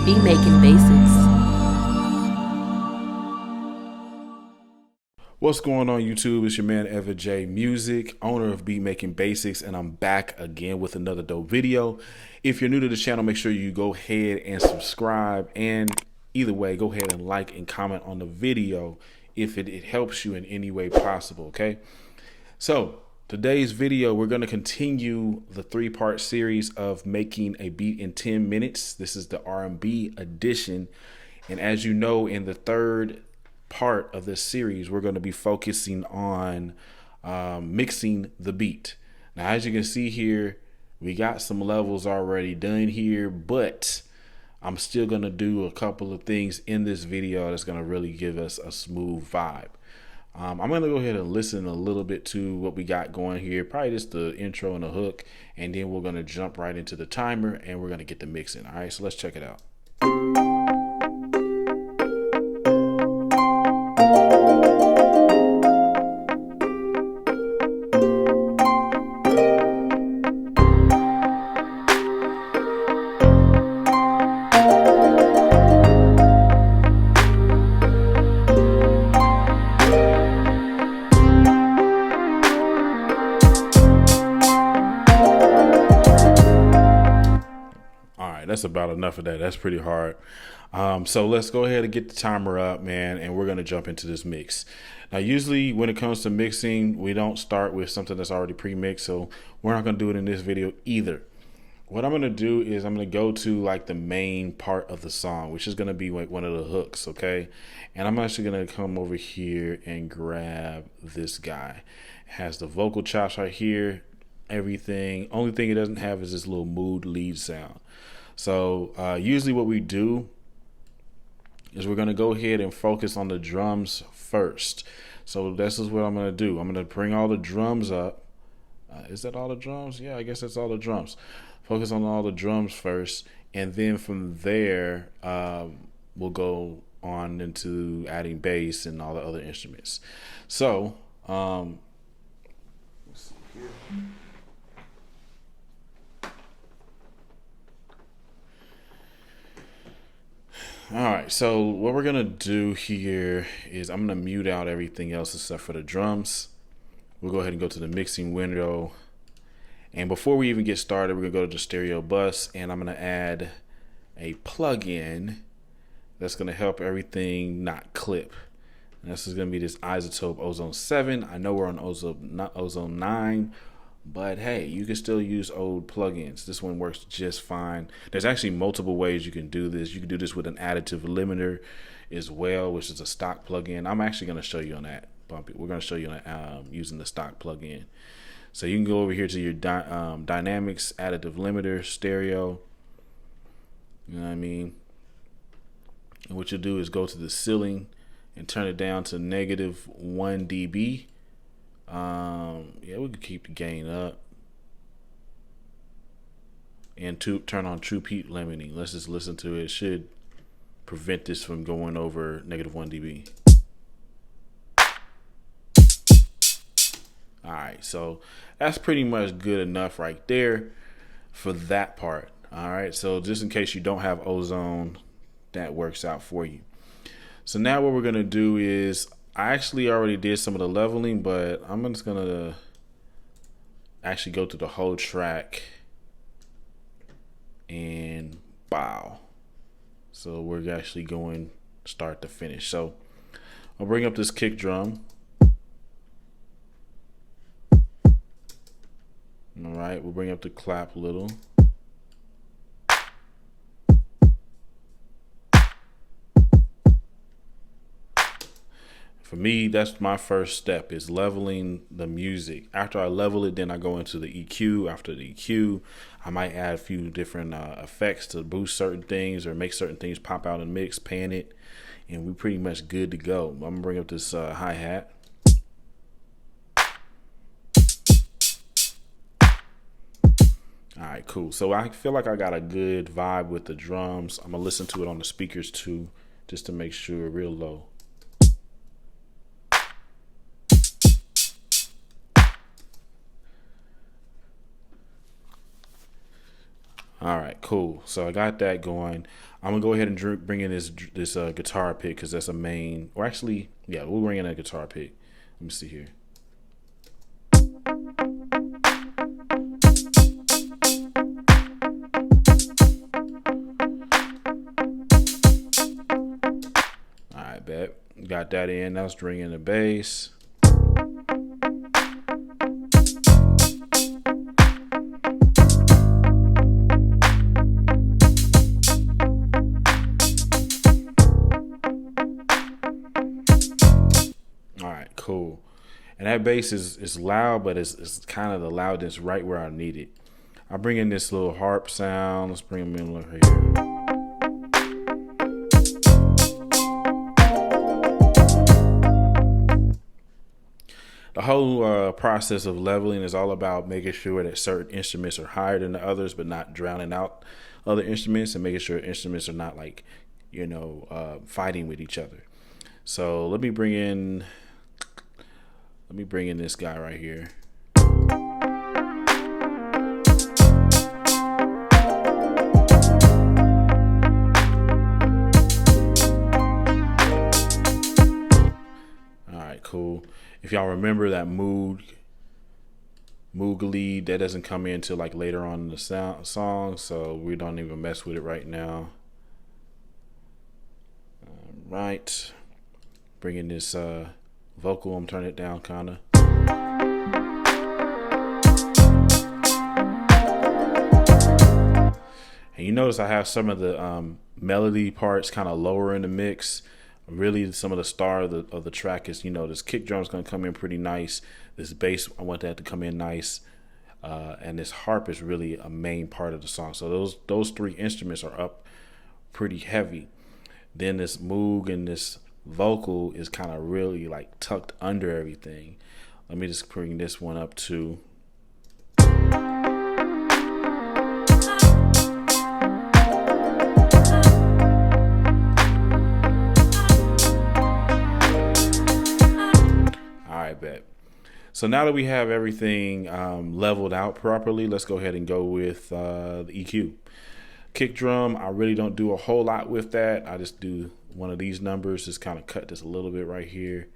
Beat Making Basics. What's going on YouTube? It's your man Ever J Music, owner of Beat Making Basics, and I'm back again with another dope video. If you're new to the channel, make sure you go ahead and subscribe, and either way, go ahead and like and comment on the video if it helps you in any way possible, okay? So today's video, we're going to continue the three-part series of making a beat in 10 minutes. This is the R&B edition, and as you know, in the third part of this series, we're going to be focusing on mixing the beat. Now, as you can see here, we got some levels already done here, but I'm still going to do a couple of things in this video that's going to really give us a smooth vibe. I'm going to go ahead and listen a little bit to what we got going here, probably just the intro and the hook, and then we're going to jump right into the timer and we're going to get the mixing. All right, so let's check it out. That's about enough of that. That's pretty hard. So let's go ahead and get the timer up, man, and we're going to jump into this mix. Now, usually when it comes to mixing, we don't start with something that's already pre-mixed, so we're not going to do it in this video either. What I'm going to do is I'm going to go to like the main part of the song, which is going to be like one of the hooks, okay? And I'm actually going to come over here and grab this guy. It has the vocal chops right here, everything. Only thing it doesn't have is this little mood lead sound. So usually what we do is we're going to go ahead and focus on the drums first. So this is what I'm going to do. I'm going to bring all the drums up. Is that all the drums? Yeah, I guess that's all the drums. Focus on all the drums first. And then from there, we'll go on into adding bass and all the other instruments. So let's see here. All right, so what we're gonna do here is I'm gonna mute out everything else except for the drums. We'll go ahead and go to the mixing window. And before we even get started, we're gonna go to the stereo bus and I'm gonna add a plugin that's gonna help everything not clip. And this is gonna be this Isotope Ozone 7. I know we're on Ozone 9. But hey, you can still use old plugins. This one works just fine. There's actually multiple ways you can do this. You can do this with an additive limiter as well, which is a stock plugin. I'm actually going to show you on that. We're going to show you on using the stock plugin. So you can go over here to your Dynamics additive limiter stereo. You know what I mean? And what you'll do is go to the ceiling and turn it down to -1 dB. Yeah, we can keep the gain up and turn on true peak limiting. Let's just listen to it. It should prevent this from going over -1 dB. All right, so that's pretty much good enough right there for that part. All right, so just in case you don't have Ozone, that works out for you. So now what we're gonna do is I actually already did some of the leveling, but I'm just gonna actually go through the whole track and bow. So we're actually going start to finish. So I'll bring up this kick drum. All right, we'll bring up the clap a little. For me, that's my first step, is leveling the music. After I level it, then I go into the EQ. After the EQ, I might add a few different effects to boost certain things or make certain things pop out and mix, pan it, and we're pretty much good to go. I'm gonna bring up this hi-hat. All right, cool. So I feel like I got a good vibe with the drums. I'm gonna listen to it on the speakers too, just to make sure, real low. All right, cool. So I got that going. I'm gonna go ahead and bring in this guitar pick because that's a main. Or actually, yeah, we'll bring in a guitar pick. Let me see here. All right, bet. Got that in. Now let's bring in the bass. All right, cool. And that bass is loud, but it's kind of the loudness right where I need it. I bring in this little harp sound. Let's bring them in right here. The whole process of leveling is all about making sure that certain instruments are higher than the others, but not drowning out other instruments, and making sure instruments are not like, fighting with each other. So let me bring in this guy right here. All right, cool. If y'all remember that Moog lead, that doesn't come in until like later on in the song, so we don't even mess with it right now. All right, bring in this vocal. I'm turning it down kind of. And you notice I have some of the melody parts kind of lower in the mix. Really, some of the star of the track is, this kick drum is going to come in pretty nice. This bass, I want that to come in nice. And this harp is really a main part of the song. So those three instruments are up pretty heavy. Then this Moog and this vocal is kind of really like tucked under everything. Let me just bring this one up too. Bet. So now that we have everything leveled out properly, let's go ahead and go with the EQ. Kick drum, I really don't do a whole lot with that. I just do one of these numbers, just kind of cut this a little bit right here.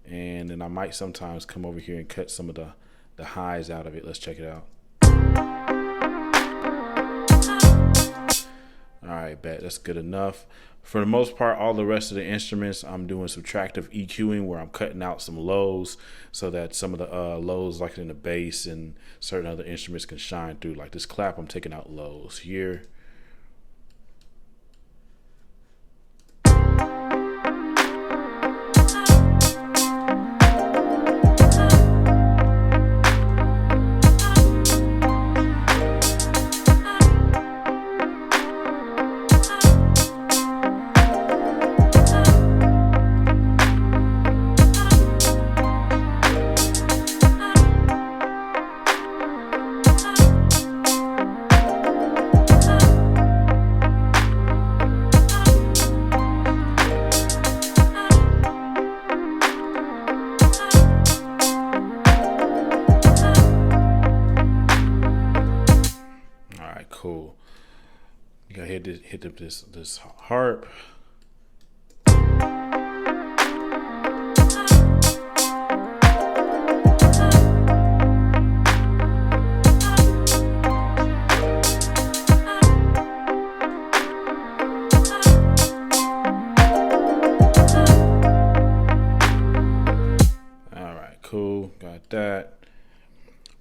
And then I might sometimes come over here and cut some of the highs out of it. Let's check it out. All right, bet. That's good enough. For the most part, all the rest of the instruments, I'm doing subtractive EQing, where I'm cutting out some lows so that some of the lows, like in the bass and certain other instruments, can shine through. Like this clap, I'm taking out lows here. Cool. You gotta hit this harp. All right, cool. Got that.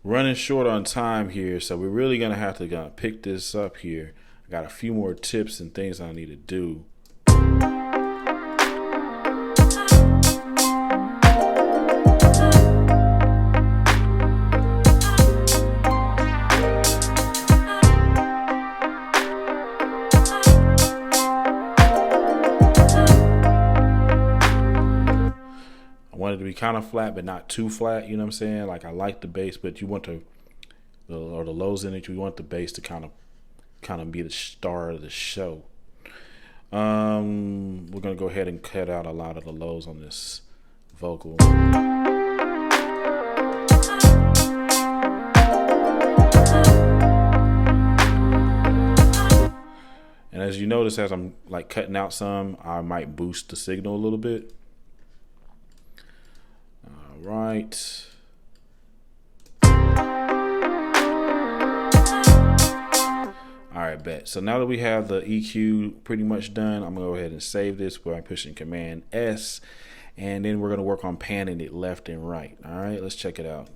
Running short on time here, so we're really gonna have to pick this up here. I got a few more tips and things I need to do. Want it to be kind of flat, but not too flat. You know what I'm saying? Like, I like the bass, but you want the lows in it. You want the bass to kind of be the star of the show. We're gonna go ahead and cut out a lot of the lows on this vocal. And as you notice, as I'm like cutting out some, I might boost the signal a little bit. All right. All right, bet. So now that we have the EQ pretty much done, I'm gonna go ahead and save this by pushing Command S, and then we're gonna work on panning it left and right. All right, let's check it out.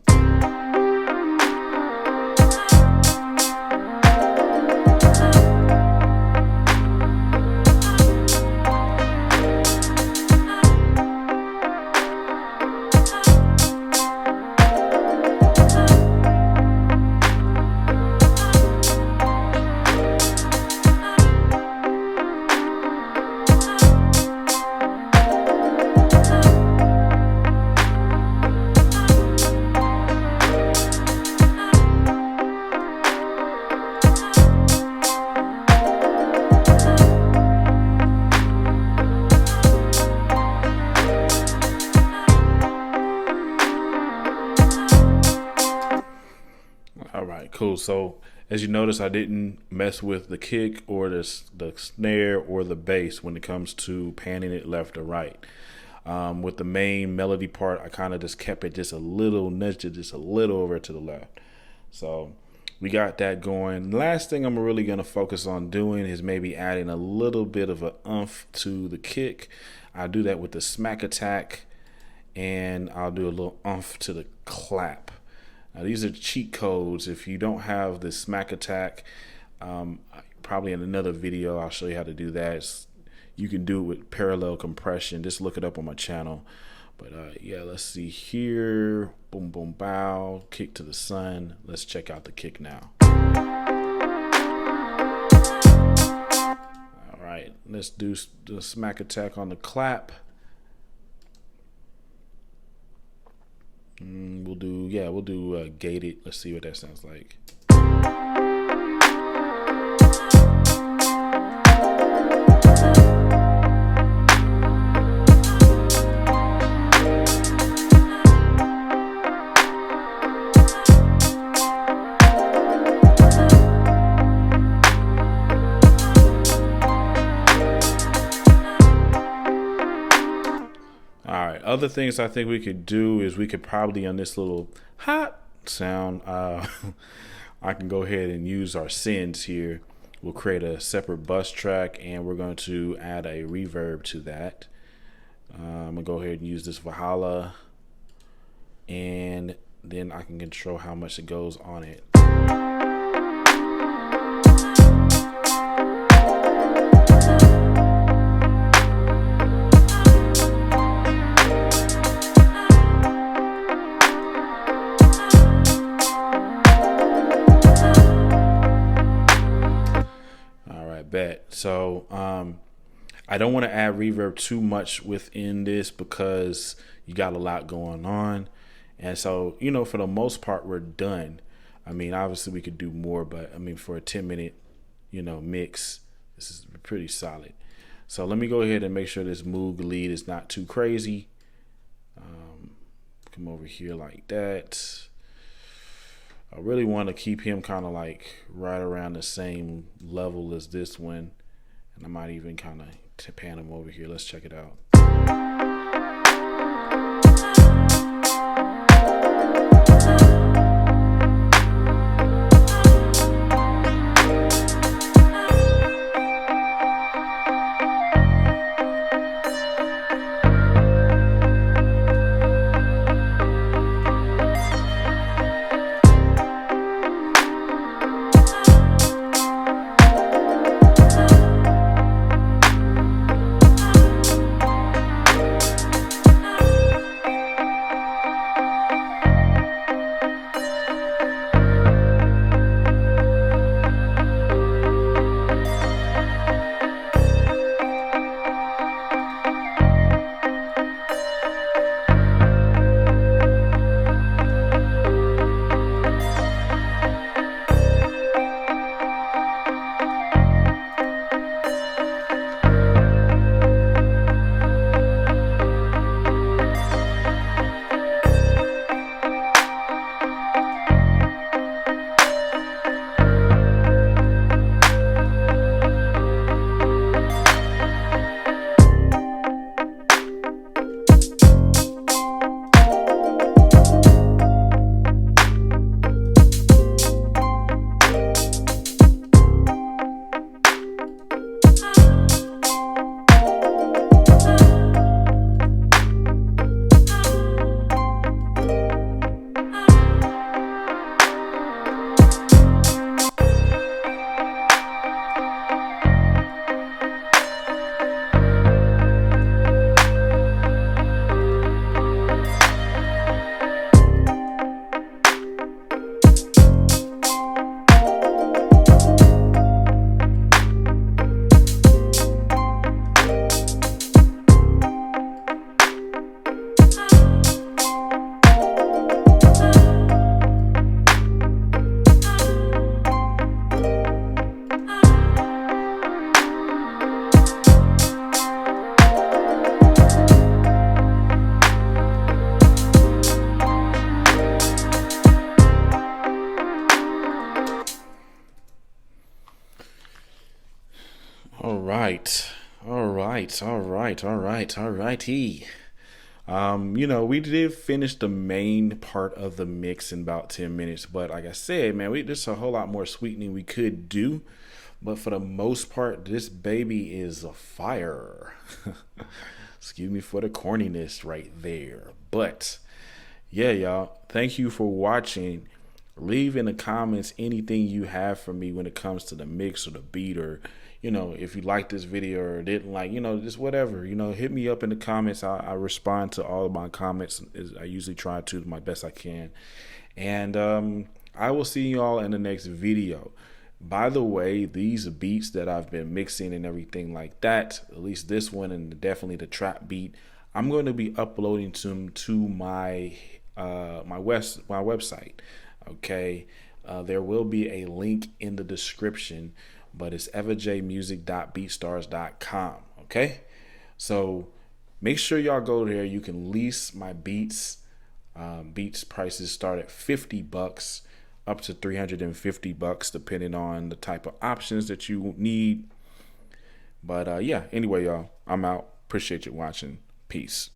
All right, cool. So as you notice, I didn't mess with the kick or the snare or the bass when it comes to panning it left or right. With the main melody part, I kind of just kept it just a little, nudged it just a little over to the left. So we got that going. Last thing I'm really going to focus on doing is maybe adding a little bit of a oomph to the kick. I do that with the smack attack, and I'll do a little oomph to the clap. Now, these are cheat codes. If you don't have the smack attack, probably in another video I'll show you how to do that. You can do it with parallel compression. Just look it up on my channel. But yeah, let's see here. Boom, boom, bow. Kick to the sun. Let's check out the kick now. All right, let's do the smack attack on the clap. We'll do gated. Let's see what that sounds like. Other things I think we could do is we could probably, on this little hot sound, I can go ahead and use our sends here. We'll create a separate bus track, and we're going to add a reverb to that. I'm gonna go ahead and use this Valhalla, and then I can control how much it goes on it. So I don't want to add reverb too much within this because you got a lot going on. And so, you know, for the most part, we're done. I mean, obviously we could do more, but I mean, for a 10-minute, you know, mix, this is pretty solid. So let me go ahead and make sure this Moog lead is not too crazy. Come over here like that. I really want to keep him kind of like right around the same level as this one. And I might even kind of pan him over here. Let's check it out. All right. All right. All right. All right. All righty. We did finish the main part of the mix in about 10 minutes, but like I said, man, there's a whole lot more sweetening we could do. But for the most part, this baby is a fire. Excuse me for the corniness right there. But yeah, y'all, thank you for watching. Leave in the comments anything you have for me when it comes to the mix or the beat, or if you like this video or didn't like, just whatever, hit me up in the comments. I respond to all of my comments. I usually try to do my best I can. And I will see you all in the next video. By the way, these beats that I've been mixing and everything like that, at least this one and definitely the trap beat, I'm going to be uploading them to my website. Okay, there will be a link in the description, but it's everjmusic.beatstars.com. Okay, so make sure y'all go there. You can lease my beats. Beats prices start at $50 up to $350, depending on the type of options that you need. But yeah, anyway, y'all, I'm out. Appreciate you watching. Peace.